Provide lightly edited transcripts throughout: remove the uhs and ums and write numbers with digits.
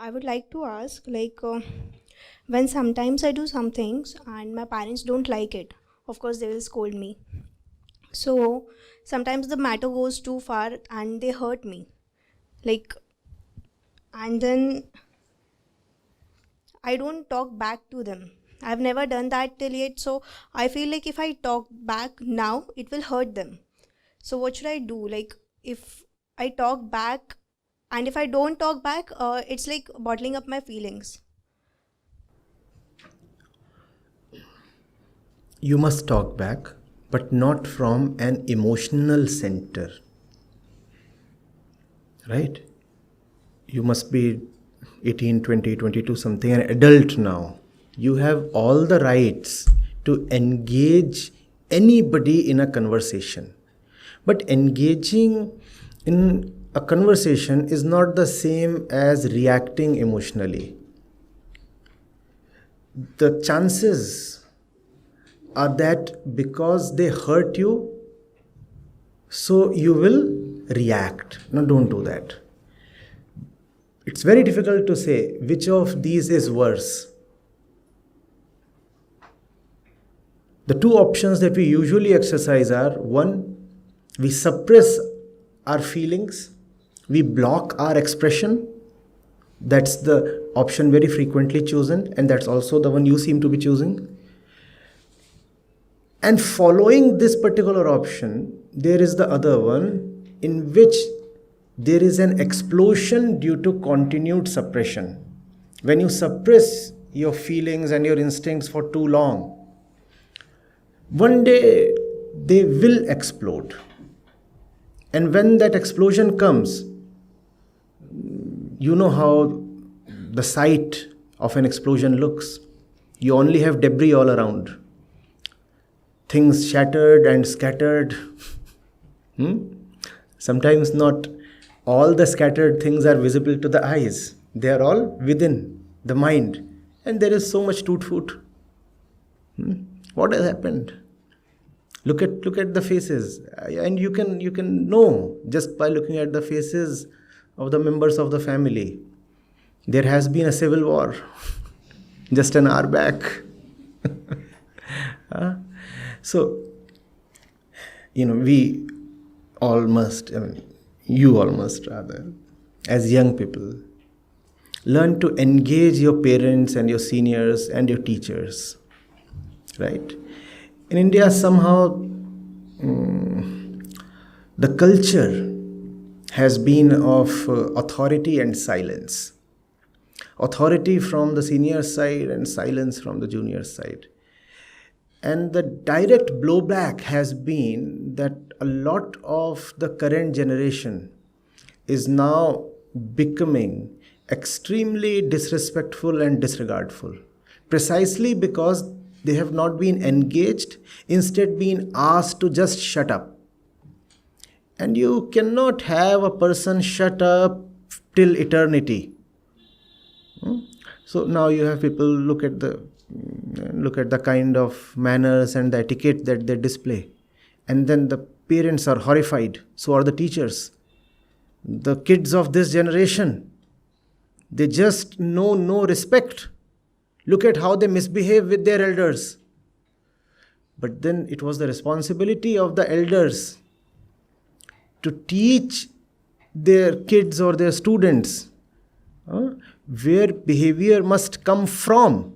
I would like to ask, when sometimes I do some things and my parents don't like it, of course they will scold me. So sometimes the matter goes too far and they hurt me. Like, and then I don't talk back to them. I've never done that till yet, so I feel like if I talk back now, it will hurt them. So what should I do? Like, if I talk back, and if I don't talk back, it's like bottling up my feelings. You must talk back, but not from an emotional center. Right? You must be 18, 20, 22 something, an adult now. You have all the rights to engage anybody in a conversation. But engaging in a conversation is not the same as reacting emotionally. The chances are that because they hurt you, so you will react. No, don't do that. It's very difficult to say which of these is worse. The two options that we usually exercise are: one, we suppress our feelings, we block our expression. That's the option very frequently chosen, and that's also the one you seem to be choosing. And following this particular option, there is the other one in which there is an explosion due to continued suppression. When you suppress your feelings and your instincts for too long, one day they will explode. And when that explosion comes, you know how the sight of an explosion looks. You only have debris all around. Things shattered and scattered. Sometimes not all the scattered things are visible to the eyes. They are all within the mind. And there is so much toot-foot. What has happened? Look at the faces, and you can know just by looking at the faces of the members of the family. There has been a civil war just an hour back. So, we all must, you all must rather, as young people, learn to engage your parents and your seniors and your teachers, right? In India, somehow, the culture has been of authority and silence. Authority from the senior side and silence from the junior side. And the direct blowback has been that a lot of the current generation is now becoming extremely disrespectful and disregardful, precisely because they have not been engaged, instead being asked to just shut up. And you cannot have a person shut up till eternity. So now you have people look at the kind of manners and the etiquette that they display. And then the parents are horrified. So are the teachers. The kids of this generation, they just know no respect. Look at how they misbehave with their elders. But then it was the responsibility of the elders to teach their kids or their students where behavior must come from.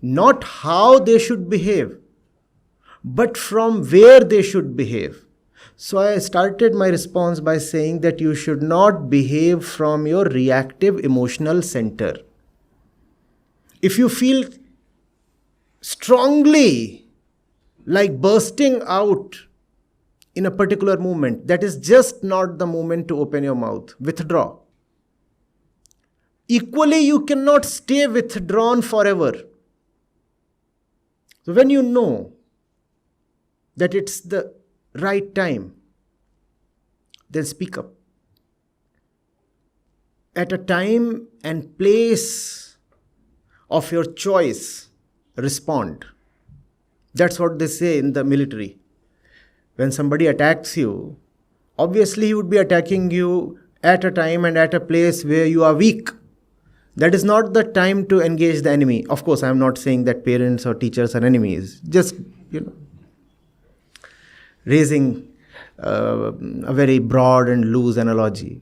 Not how they should behave, but from where they should behave. So I started my response by saying that you should not behave from your reactive emotional center. If you feel strongly like bursting out in a particular moment, that is just not the moment to open your mouth. Withdraw. Equally, you cannot stay withdrawn forever. So when you know that it's the right time, then speak up. At a time and place of your choice, respond. That's what they say in the military. When somebody attacks you, obviously he would be attacking you at a time and at a place where you are weak. That is not the time to engage the enemy. Of course, I am not saying that parents or teachers are enemies. Just, raising a very broad and loose analogy.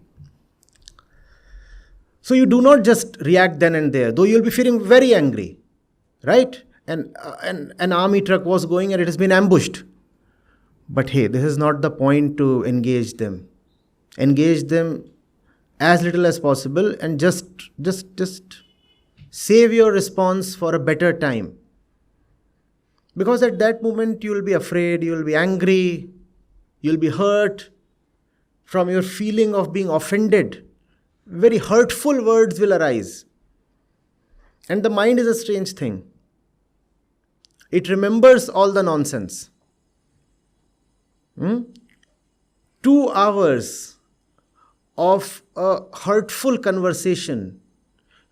So you do not just react then and there, though you'll be feeling very angry, right? And an army truck was going and it has been ambushed. But hey, this is not the point to engage them. Engage them as little as possible and just save your response for a better time. Because at that moment you will be afraid, you will be angry, you will be hurt from your feeling of being offended. Very hurtful words will arise. And the mind is a strange thing. It remembers all the nonsense. 2 hours of a hurtful conversation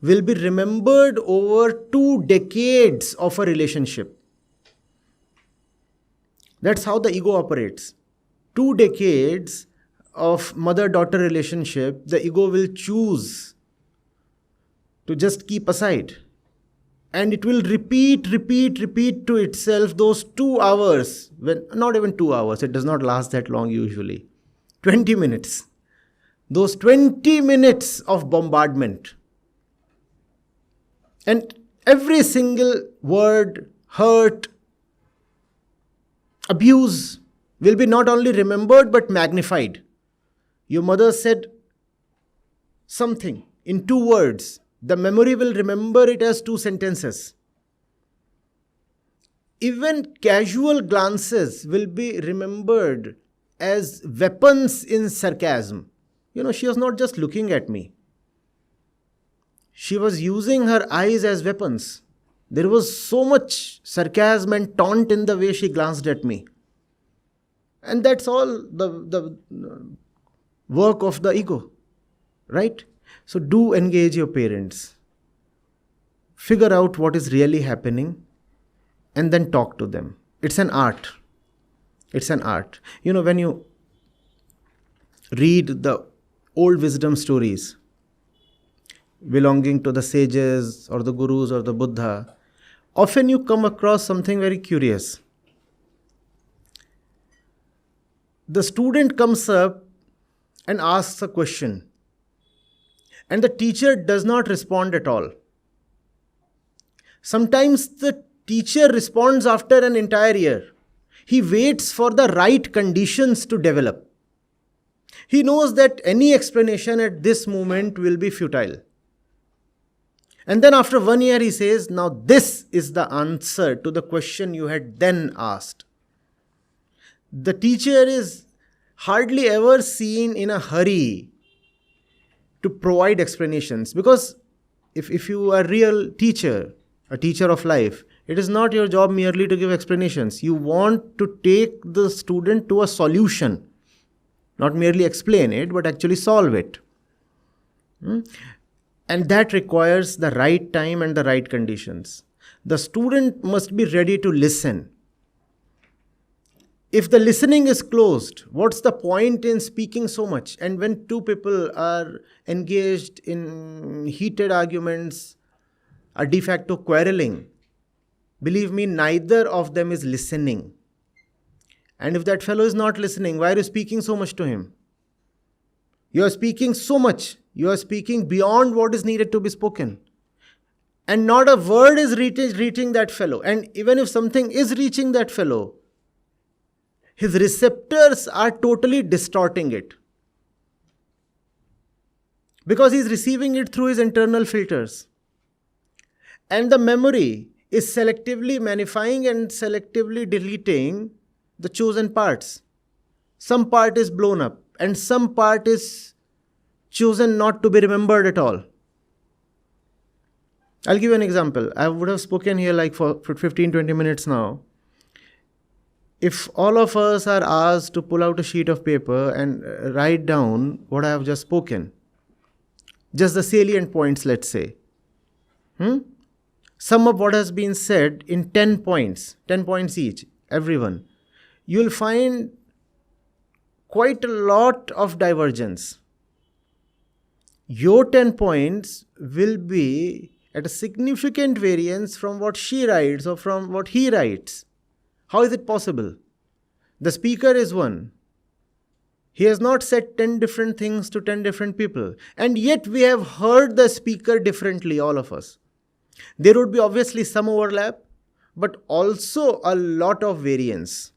will be remembered over 2 decades of a relationship. That's how the ego operates. 2 decades of mother-daughter relationship, the ego will choose to just keep aside. And it will repeat to itself those 2 hours, when not even 2 hours, it does not last that long usually. 20 minutes. Those 20 minutes of bombardment. And every single word, hurt, abuse will be not only remembered but magnified. Your mother said something in 2 words. The memory will remember it as 2 sentences. Even casual glances will be remembered as weapons in sarcasm. She was not just looking at me. She was using her eyes as weapons. There was so much sarcasm and taunt in the way she glanced at me. And that's all the work of the ego, right? So do engage your parents. Figure out what is really happening and then talk to them. It's an art. It's an art. When you read the old wisdom stories belonging to the sages or the gurus or the Buddha, often you come across something very curious. The student comes up and asks a question, and the teacher does not respond at all. Sometimes the teacher responds after an entire year. He waits for the right conditions to develop. He knows that any explanation at this moment will be futile. And then after 1 year he says, now this is the answer to the question you had then asked. The teacher is hardly ever seen in a hurry to provide explanations, because if you are a real teacher, a teacher of life, it is not your job merely to give explanations. You want to take the student to a solution, not merely explain it, but actually solve it. And that requires the right time and the right conditions. The student must be ready to listen. If the listening is closed, what's the point in speaking so much? And when 2 people are engaged in heated arguments, a de facto quarreling, believe me, neither of them is listening. And if that fellow is not listening, why are you speaking so much to him? You are speaking so much. You are speaking beyond what is needed to be spoken. And not a word is reaching that fellow. And even if something is reaching that fellow, his receptors are totally distorting it, because he's receiving it through his internal filters. And the memory is selectively magnifying and selectively deleting the chosen parts. Some part is blown up and some part is chosen not to be remembered at all. I'll give you an example. I would have spoken here like for 15-20 minutes now. If all of us are asked to pull out a sheet of paper and write down what I have just spoken, just the salient points, let's say, sum up what has been said in 10 points each, everyone, you'll find quite a lot of divergence. Your 10 points will be at a significant variance from what she writes or from what he writes. How is it possible? The speaker is one. He has not said 10 different things to 10 different people. And yet we have heard the speaker differently, all of us. There would be obviously some overlap, but also a lot of variance.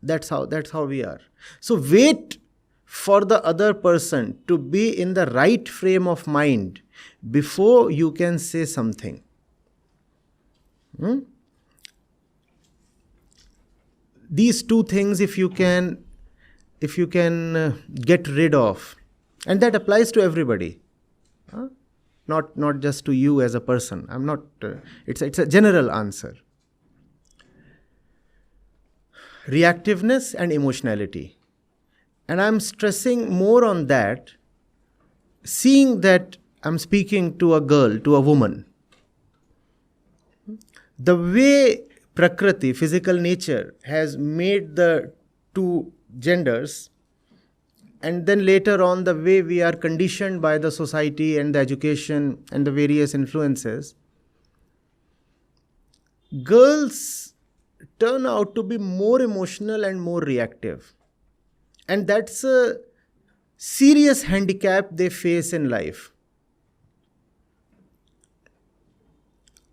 That's how we are. So wait for the other person to be in the right frame of mind before you can say something. These two things, if you can get rid of, and that applies to everybody, not just to you as a person. I'm not. It's a general answer. Reactiveness and emotionality, and I'm stressing more on that, seeing that I'm speaking to a girl, to a woman. The way Prakriti, physical nature, has made the two genders, and then later on the way we are conditioned by the society and the education and the various influences, girls turn out to be more emotional and more reactive. And that's a serious handicap they face in life.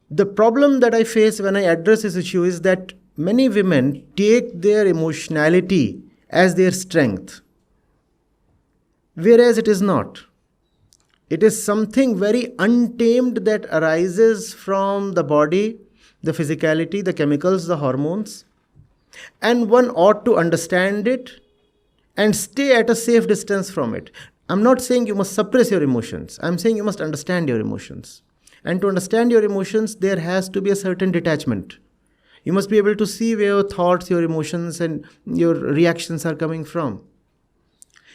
The problem that I face when I address this issue is that many women take their emotionality as their strength, whereas it is not. It is something very untamed that arises from the body, the physicality, the chemicals, the hormones, and one ought to understand it and stay at a safe distance from it. I'm not saying you must suppress your emotions. I'm saying you must understand your emotions. And to understand your emotions, there has to be a certain detachment. You must be able to see where your thoughts, your emotions, and your reactions are coming from.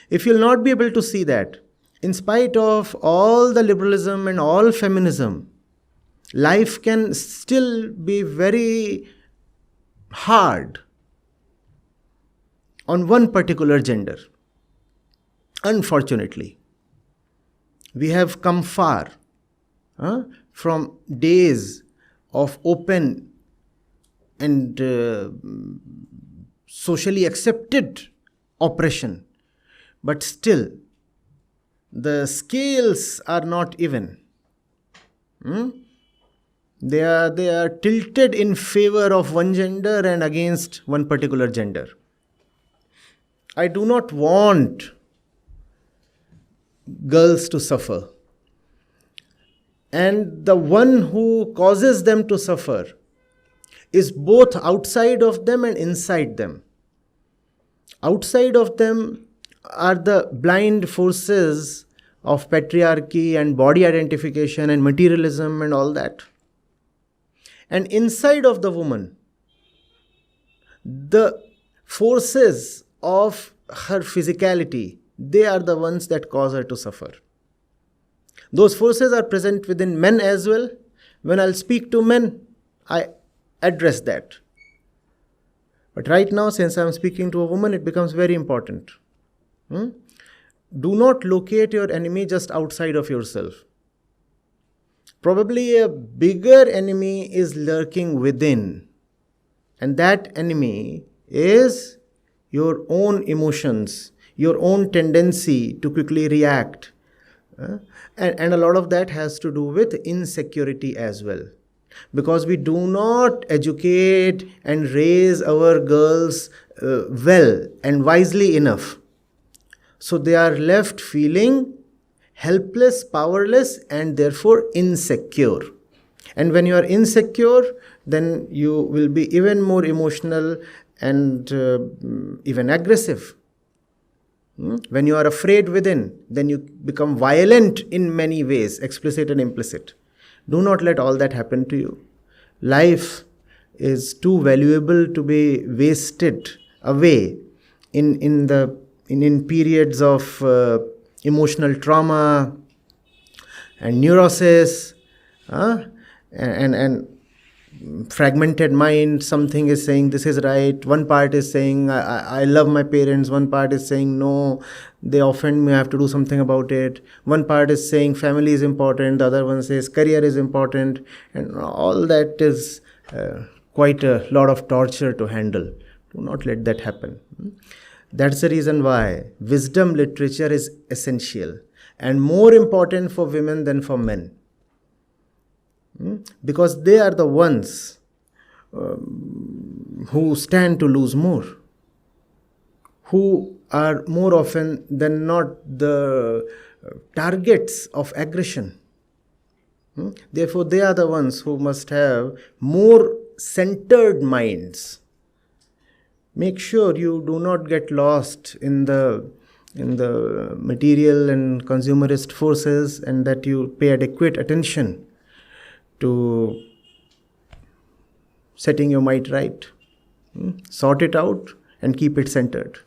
If you'll not be able to see that, in spite of all the liberalism and all feminism, life can still be very hard on one particular gender. Unfortunately, we have come far from days of open and socially accepted oppression. But still, the scales are not even. They are tilted in favor of one gender and against one particular gender. I do not want girls to suffer. And the one who causes them to suffer is both outside of them and inside them. Outside of them are the blind forces of patriarchy and body identification and materialism and all that. And inside of the woman, the forces of her physicality, they are the ones that cause her to suffer. Those forces are present within men as well. When I'll speak to men, I address that. But right now, since I'm speaking to a woman, it becomes very important. Do not locate your enemy just outside of yourself. Probably a bigger enemy is lurking within. And that enemy is your own emotions, your own tendency to quickly react. And a lot of that has to do with insecurity as well. because we do not educate and raise our girls well and wisely enough. So they are left feeling helpless, powerless, and therefore insecure. And when you are insecure, then you will be even more emotional and even aggressive. When you are afraid within, then you become violent in many ways, explicit and implicit. Do not let all that happen to you. Life is too valuable to be wasted away in periods of emotional trauma and neurosis, and fragmented mind. Something is saying this is right, one part is saying I love my parents, one part is saying no, they offend me, I have to do something about it. One part is saying family is important, the other one says career is important, and all that is quite a lot of torture to handle. Do not let that happen. That's the reason why wisdom literature is essential and more important for women than for men. Because they are the ones who stand to lose more, who are more often than not the targets of aggression. Therefore, they are the ones who must have more centered minds. Make sure you do not get lost in the material and consumerist forces, and that you pay adequate attention to setting your mind right. Sort it out and keep it centered.